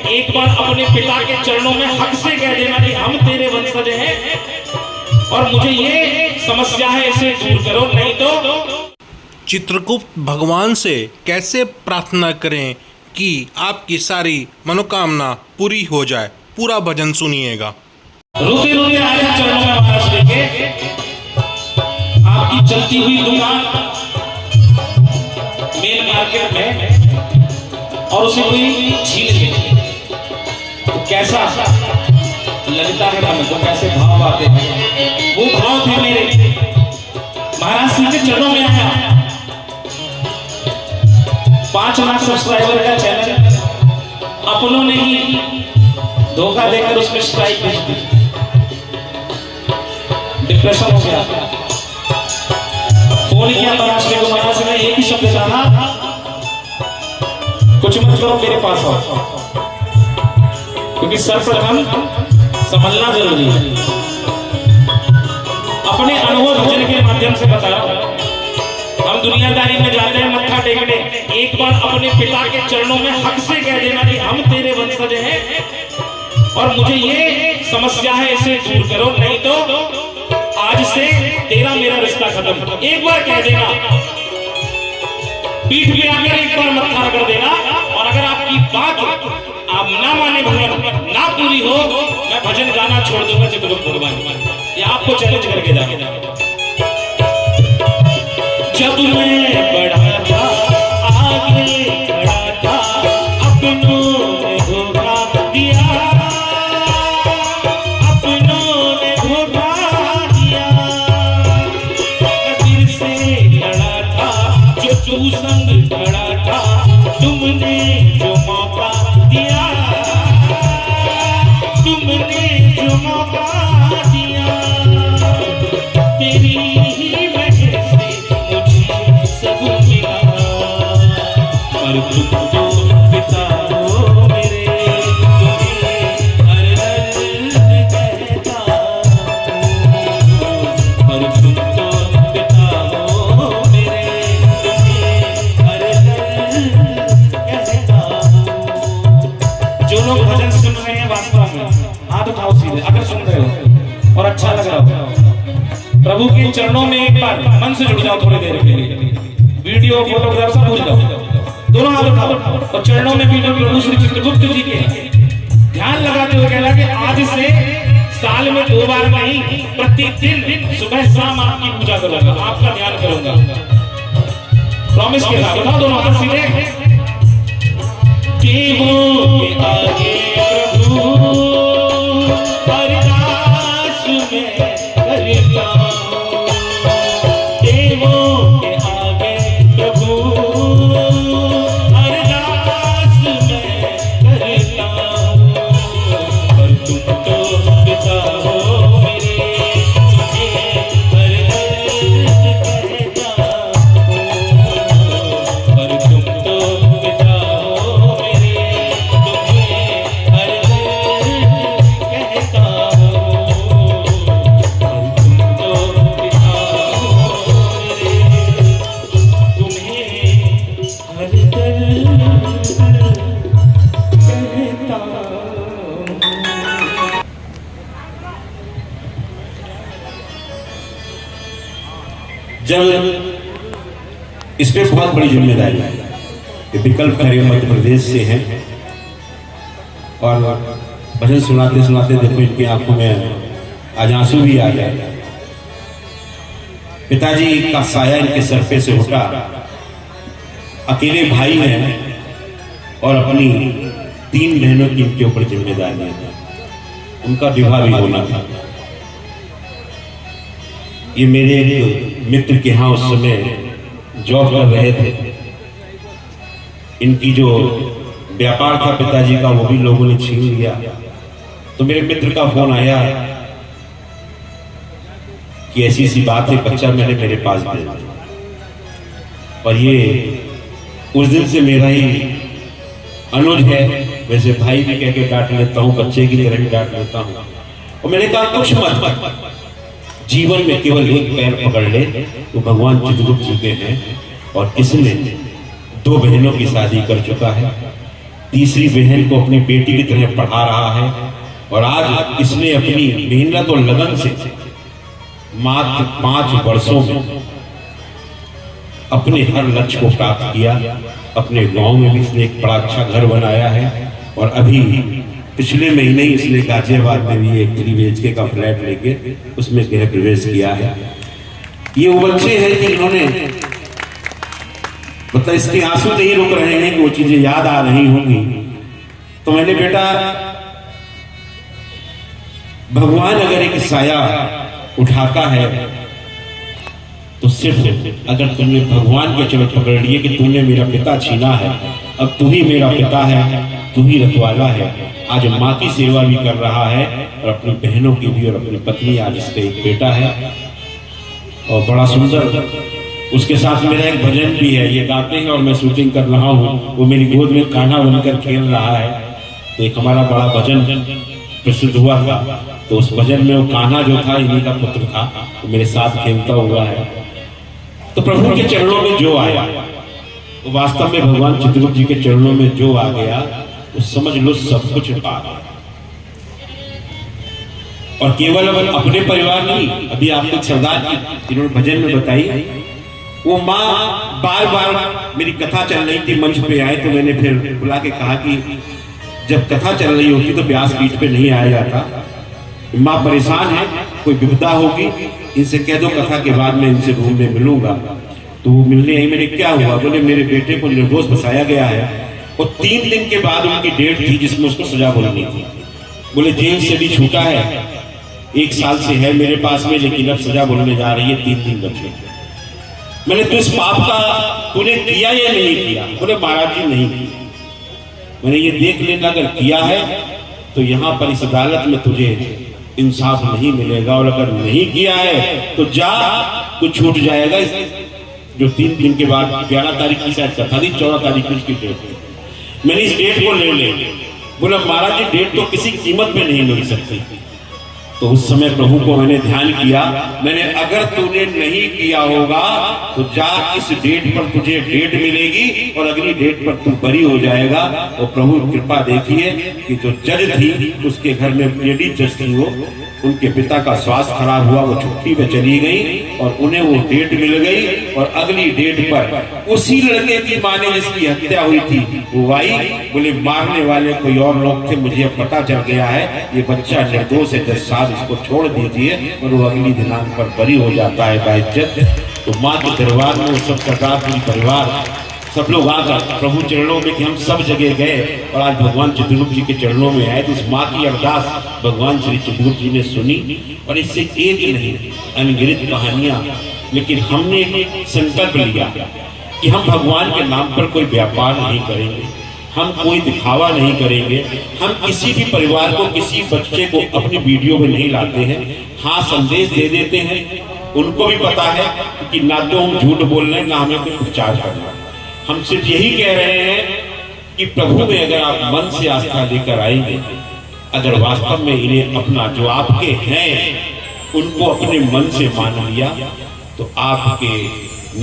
एक बार अपने पिता के चरणों में हक से कह देना कि हम तेरे वंशज हैं और मुझे ये समस्या है, इसे दूर करो, नहीं तो। चित्रगुप्त भगवान से कैसे प्रार्थना करें कि आपकी सारी मनोकामना पूरी हो जाए, पूरा भजन सुनिएगा। रोते रोते आया चरणों में महाराज लेके, आपकी चलती हुई दुकान मेन मार्केट में और उसे कोई छीन ले तो कैसा लगता है मन को, कैसे भाव आते हैं, वो भाव थे मेरे। महाराज सिंह के चरणों में आया, 5 लाख सब्सक्राइबर का चैनल अपनों ने ही धोखा देकर उसमें स्ट्राइक भेज दी, डिप्रेशन हो गया। फोन किया महाराज को, महाराज ने एक ही शब्द कहा, कुछ मत करो, मेरे पास आओ, क्योंकि सर्वप्रथम संभलना जरूरी है। अपने अनुभव भजन के माध्यम से बता रहा हूं, हम दुनियादारी में जाते हैं मत्था टेकने, एक बार अपने पिता के चरणों में हक से कह देना कि हम तेरे वंशज हैं और मुझे ये समस्या है, इसे दूर करो, नहीं तो आज से तेरा मेरा रिश्ता खत्म। एक बार कह देना, पीठ पे आकर एक बार मत्था रगड़ देना, और अगर आपकी बात आप ना माने, भगवान ना पूरी हो, मैं भजन गाना छोड़ दूंगा चित्रगुप्त भगवान। ये आपको चैलेंज करके जाएगा। जब मैं बड़ा था आगे खड़ा था, अपनों ने धोखा दिया, अपनों ने धोखा दिया। कबीर से लड़ा था जो तू संग खड़ा था, तुमने जो मौका दिया, तुमने जो मौका दिया, तेरी ही वजह से मुझे सब मिला। पर तुम तो पिता हो मेरे, तुम्हें हर दर्द कहता हूँ। पर तुम तो पिता हो मेरे, तुम्हें हर दर्द कहता हूँ। जो लोग भजन सुन रहे हैं वास्तव में हाथ उठाओ सीधे, अगर सुन रहे हो और अच्छा लग रहा हो, प्रभु के चरणों में एक बार मन से जुड़ जाओ थोड़ी देर के लिए। वीडियो फोटोग्राफ सब भूल जाओ, दोनों हाथ उठाओ और चरणों में भी प्रभु श्री चित्रगुप्त जी के ध्यान लगाते हुए कहना कि आज से साल में 2 बार नहीं, प्रतिदिन सुबह शाम आपकी पूजा करूंगा, आपका ध्यान करूंगा, प्रॉमिस के साथ। उठाओ दोनों हाथ सीधे, देवों के आगे प्रभु अरदास में करता हूं, देवों के आगे प्रभु अरदास में करता हूं। पर तुम तो पिता हो मेरे, तुम्हें हर दर्द कहता हूं। पर तुम तो पिता हो मेरे, तुम्हें हर दर्द कहता हूं। पर तुम तो पिता हो मेरे, तुम्हें हर दर्द कहता हूं। जब इस पे बहुत बड़ी जिम्मेदारी है, ये विकल्प खरे मध्य प्रदेश से हैं और भजन सुनाते सुनाते देखो इनकी आंखों में आज आंसू भी आ गया। पिताजी का साया इनके सर पे से उठा, अकेले भाई हैं और अपनी 3 बहनों की इनके ऊपर जिम्मेदारी है, उनका विवाह भी होना था। ये मेरे एक मित्र के यहाँ उस समय जॉब कर रहे थे, इनकी जो व्यापार था पिताजी का वो भी लोगों ने छीन लिया। तो मेरे मित्र का फोन आया कि ऐसी सी बात है, बच्चा मैंने मेरे पास दे दिया। और ये उस दिन से मेरा ही अनुज है, वैसे भाई भी कह के डांट लेता हूँ, बच्चे की तरह भी डांट लेता हूँ। और मैंने कहा कुछ मत, जीवन में केवल एक पैर पकड़ ले तो भगवान चित्रगुप्त जी के हैं। और इसने 2 बहनों की शादी कर चुका है, तीसरी बहन को अपनी बेटी की तरह पढ़ा रहा है और आज इसने अपनी मेहनत और लगन से मात्र 5 वर्षों में अपने हर लक्ष्य को प्राप्त किया। अपने गांव में भी इसने एक बड़ा अच्छा घर बनाया है और अभी पिछले महीने ही इसने गाजियाबाद में भी एक 3 BHK का फ्लैट लेके उसमें गृह प्रवेश किया है। ये वो बच्चे हैं कि इन्होंने मतलब इसके आंसू नहीं रुक रहे हैं कि वो चीजें याद आ रही होंगी। तो मैंने बेटा, भगवान अगर एक साया उठाता है तो सिर्फ अगर तुमने भगवान के चरण पकड़ लिए कि तुमने मेरा पिता छीना है, अब तू ही मेरा पिता है, तू ही रखवाला है। आज माँ की सेवा भी कर रहा है और अपनी बहनों की भी, और अपनी पत्नी, आज इसका एक बेटा है और बड़ा सुंदर। उसके साथ मेरा एक भजन भी है, ये गाते हैं और मैं शूटिंग कर रहा हूँ। वो मेरी गोद में कान्हा बनकर खेल रहा है। तो एक हमारा बड़ा भजन प्रसिद्ध हुआ था, तो उस भजन में वो कान्हा जो था इन्हीं का पुत्र था, वो मेरे साथ खेलता हुआ है। तो प्रभु के चरणों में जो आया वो वास्तव में भगवान चित्रगुप्त जी के चरणों में जो आ गया वो समझ लो सब कुछ पा गया। और केवल अपने परिवार नहीं, अभी आपको सरदार जी जिन्होंने भजन में बताई, वो माँ बार बार मेरी कथा चल रही थी, मंच पे आए तो मैंने फिर बुला के कहा कि जब कथा चल रही होती तो व्यासपीठ पे नहीं आया जाता। माँ परेशान है, कोई विपदा होगी, इनसे कह दो कथा के बाद मैं इनसे रूम में मिलूंगा। तो वो मिलने आई। मैंने क्या हुआ? बोले मेरे बेटे को निर्दोष बसाया गया है और 3 दिन के बाद उनकी डेट थी जिसमें उसको सजा बोलनी थी। बोले जेल से भी छूटा है, 1 साल से है मेरे पास में, लेकिन अब सजा बोलने जा रही है, 3 दिन बचे। मैंने तो इस पाप का तूने किया या नहीं किया? बोले महाराज जी नहीं किया। मैंने ये देख लेना, अगर किया है तो यहाँ पर इस अदालत में तुझे इंसाफ नहीं मिलेगा, और अगर नहीं किया है तो जा, तो छूट जाएगा। जो 3 दिन के बाद 11 तारीख की शायद कथा थी, 14 तारीख की उसकी डेट थी। मैंने इस डेट को ले ले। बोला महाराज जी डेट तो किसी कीमत पे नहीं मिल सकती। तो उस समय प्रभु को मैंने ध्यान किया, मैंने अगर तूने नहीं किया होगा तो जा, इस डेट पर तुझे डेट मिलेगी और अगली डेट पर तू बरी हो जाएगा। और प्रभु कृपा देखिए कि जो जज थी उसके घर में लेडी जज थी, वो उनके पिता का स्वास्थ्य खराब हुआ, वो छुट्टी पे चली गई और उन्हें वो डेट मिल गई। और अगली डेट पर उसी लड़के की मां ने जिसकी हत्या हुई थी वो आई। बोले मारने वाले कोई और लोग थे, मुझे अब पता चल गया है, ये बच्चा निर्दोष है, 10 साल इसको छोड़ दीजिए। और वो अगली दिनांक पर बरी हो जाता है बाइज्जत। तो माँ के दरबार में वो सब सरदार पूरी परिवार सब लोग आकर प्रभु चरणों में, कि हम सब जगह गए और आज भगवान चित्रगुप्त जी के चरणों में आए। तो उस माँ की अरदास भगवान श्री चित्रगुप्त जी ने सुनी और इससे एक नहीं अनगिनत कहानियां। लेकिन हमने संकल्प लिया कि हम भगवान के नाम पर कोई व्यापार नहीं करेंगे, हम कोई दिखावा नहीं करेंगे, हम किसी भी परिवार को, किसी बच्चे को अपनी वीडियो में नहीं लाते हैं। हाँ, संदेश दे देते हैं, उनको भी पता है कि ना तो हम झूठ बोल रहे हैं, ना हमें कोई प्रचार करना। हम सिर्फ यही कह रहे हैं कि प्रभु में अगर आप मन से आस्था लेकर आएंगे, अगर वास्तव में इन्हें अपना जो आपके हैं उनको अपने मन से मान लिया, तो आपके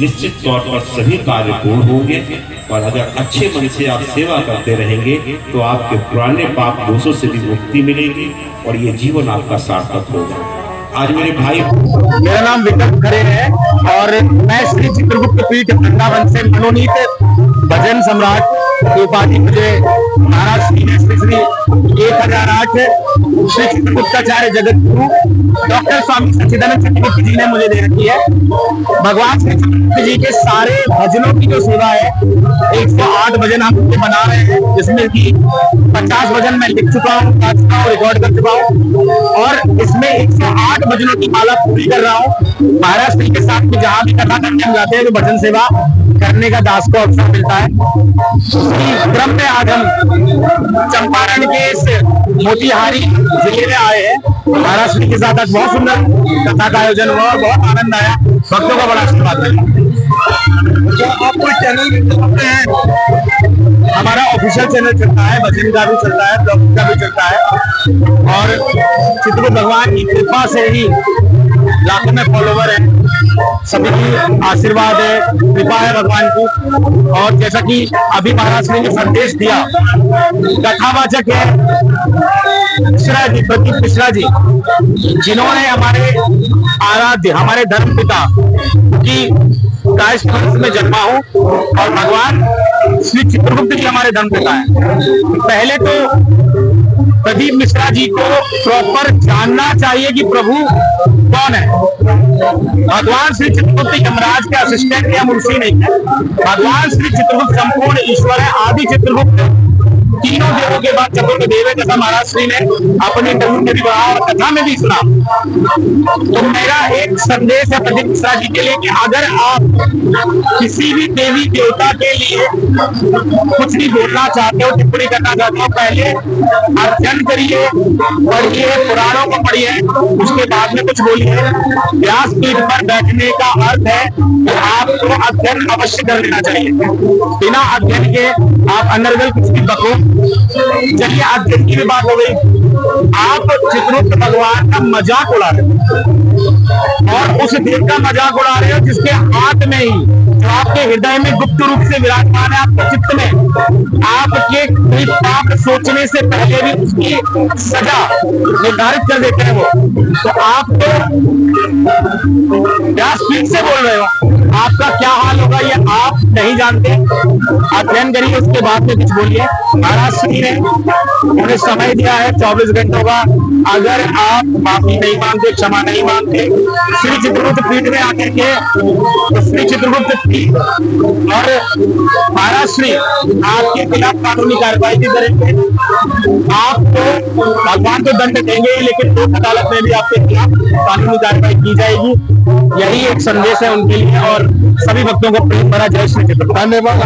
निश्चित तौर पर सभी कार्य पूर्ण होंगे। और अगर अच्छे मन से आप सेवा करते रहेंगे तो आपके पुराने पाप दोषों से भी मुक्ति मिलेगी और ये जीवन आपका सार्थक होगा। आज मेरे भाई, मेरा नाम विक्रम खरे है और मैं श्री चित्रगुप्त पीठ वृंदावन से मनोनीत भजन सम्राट की उपाधि मुझे महाराज श्री 1008 श्री चित्रगुप्ताचार्य जगत गुरु डॉक्टर स्वामी सच्चिदानंद चित्रगुप्त जी ने मुझे दे रखी है। भगवान श्री चित्रगुप्त जी के सारे भजनों की जो सेवा है, 108 भजन हम बना रहे हैं, जिसमें कि 50 भजन मैं लिख चुका हूँ, गा चुका हूँ, रिकॉर्ड कर चुका हूँ और इसमें 108 भजनों की माला पूरी कर रहा हूँ। महाराज श्री के साथ में जहाँ भी कथा करने हम जाते हैं, जो भजन सेवा करने का दास को अवसर मिलता है, उसकी क्रम में आज हम चंपारण के इस मोतिहारी जिले में आए हैं। महाराज श्री के साथ आज बहुत सुंदर कथा का आयोजन हुआ और बहुत आनंद आया, भक्तों का बड़ा आशीर्वाद मिला। जो आप कोई चैनल भी चलाते हैं? हमारा ऑफिशियल चैनल चलता है, भजन का भी चलता है, ब्लॉग का भी चलता है और चित्रगुप्त भगवान की कृपा से ही लाखों में फॉलोवर है। सभी की आशीर्वाद है, कृपा है भगवान की। और जैसा कि अभी महाराज ने संदेश दिया, कथावाचक है मिश्रा जी, प्रदीप मिश्रा जी, जिन्होंने हमारे आराध्य, हमारे धर्म पिता की कायस्थ वंश में जन्मा हूं और भगवान श्री चित्रगुप्त जी हमारे धर्म पिता है। पहले तो प्रदीप मिश्रा जी को प्रॉपर जानना चाहिए कि प्रभु कौन है। भगवान श्री चित्रगुप्त यमराज के असिस्टेंट या मुंशी नहीं है। भगवान श्री चित्रगुप्त संपूर्ण ईश्वर है, आदि चित्रगुप्त, तीनों देवों के बाद चतुर्थ देव है, जैसा महाराज श्री ने अपने इंटरव्यू में भी कहा और कथा में भी सुना। तो मेरा एक संदेश है प्रदीप मिश्रा जी के लिए कि अगर आप किसी भी देवी देवता के लिए कुछ भी बोलना चाहते हो, टिप्पणी करना चाहते हो, पहले अध्ययन करिए, पढ़िए, पुराणों को पढ़िए, उसके बाद में कुछ बोलिए। व्यासपीठ पर बैठने का अर्थ है कि आपको अध्ययन अवश्य कर लेना चाहिए। बिना अध्ययन के आप अनर्गल कुछ भी बको। चलिए अध्ययन की भी बात हो गई। आप चित्रगुप्त भगवान का मजाक उड़ा रहे हो और उस देव का मजाक उड़ा रहे हो जिसके हाथ में ही, जो आपके हृदय में गुप्त रूप से विराजमान है, आपके चित्त में, आपके कोई पाप सोचने से पहले भी उसकी सजा निर्धारित कर देते हैं वो। तो आप तो व्यासपीठ से बोल रहे हो, आपका क्या हाल होगा ये आप नहीं जानते। अध्ययन करिए, उसके बाद में कुछ बोलिए। महाराज श्री ने उन्हें समय दिया है 24 घंटों का। अगर आप माफी नहीं मांगते, क्षमा नहीं मांगते, श्री चित्रगुप्त पीठ में आकर के तो श्री चित्रगुप्त पीठ और महाराज श्री आपके खिलाफ कानूनी कार्रवाई भी करेंगे। आपको भगवान तो दंड देंगे, लेकिन लोक अदालत में भी आपके खिलाफ कानूनी कार्रवाई की जाएगी। यही एक संदेश है उनके लिए और सभी भक्तों को प्रेम भरा जय श्री चित्रगुप्त। धन्यवाद।